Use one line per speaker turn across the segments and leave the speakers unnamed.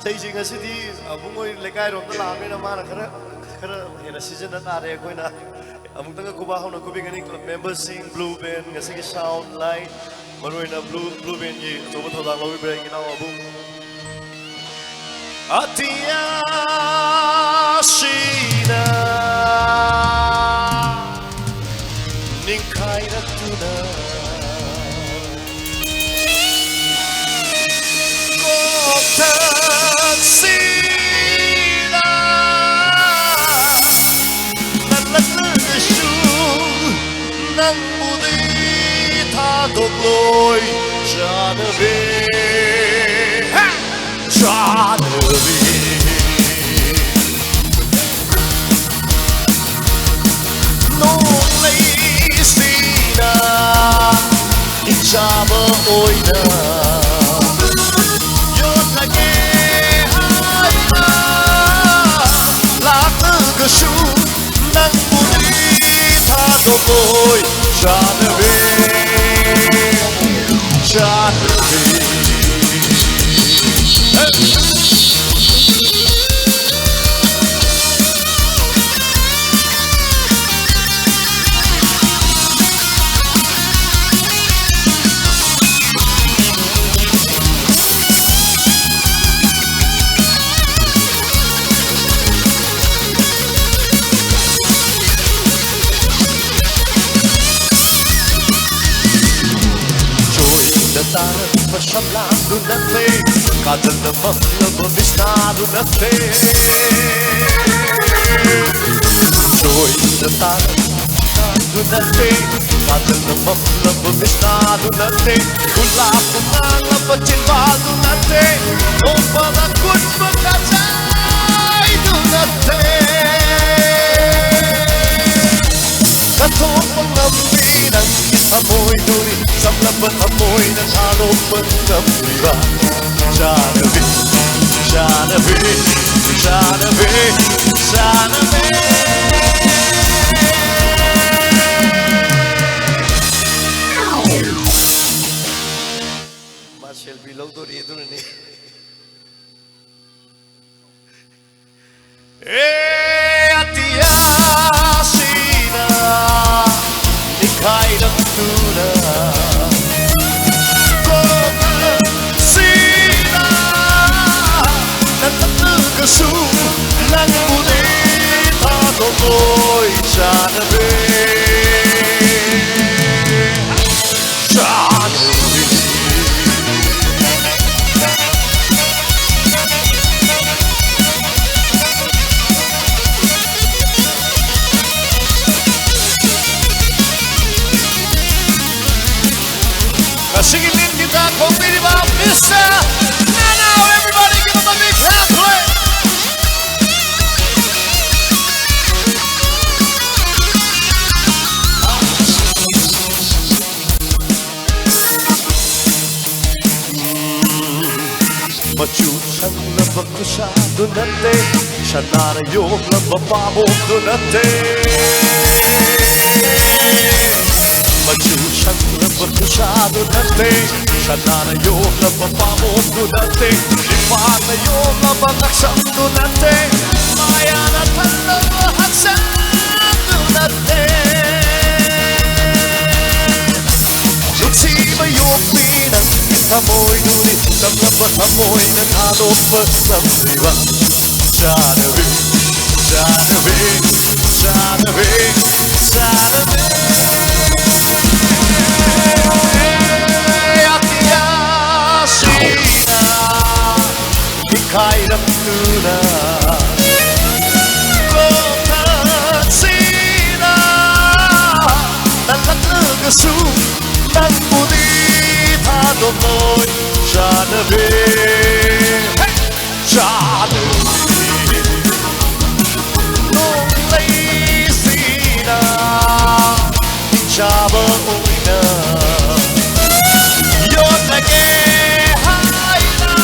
Chasing a city, a bungoy like I don't allow me a man in a season that are going to among the Kubaho Kubing members sing blue band, a sing sound light, Marina blue band, so what are we breaking our boom? Atia Shina Ninkaina Tuna Sina Nalashu Nang Budi Tadogloi Janabe Janabe No Sina Ijaba Oina Nang Budi Tadogloi Janabe Janabe Pashamlan dunate, kadal na maklab bisna dunate. Joy na taran dunate, kadal na maklab bisna dunate. Gula kumala pachinbal dunate, ompala kut makacay dunate. Katong pangambinan amoy duni samlapan amoy ng alok pangkamira Janabe, Janabe, Janabe, Janabe Marcel Bilog dori ito na ni Atia Sina Nikay ng tuna Kota Sina Natatagasu Nang Budi Tadogloi Janabe Janabe Singing in guitar for me about Mr. Now everybody give him a big hand play. Machuchang na pagkusado nate, siya narayong na mapamok nate. Machuchang na pagkusado nate, siya narayong na mapamok nate. Ipanayong na pagkaksando nate, maya na talahaksando nate. Lutsiba yung pinang itamoy ngunit samlapat amoy ng alok pagkamriwa Janabe, Janabe, Janabe, Janabe Atia Sina Nikay ng tuna Kota Sina Natatagasu Nang Budi Tadogloi Janabe Janabe Nung Sina Ijaba Oina Yon nagehai na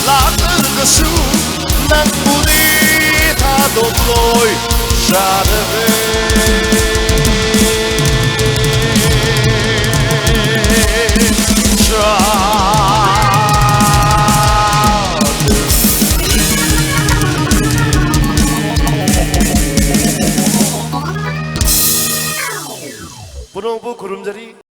Latagasu Nang Budi Tadogloi Janabe ꯅꯣꯡꯕꯨ ꯈꯨꯔꯨꯝꯖꯔꯤ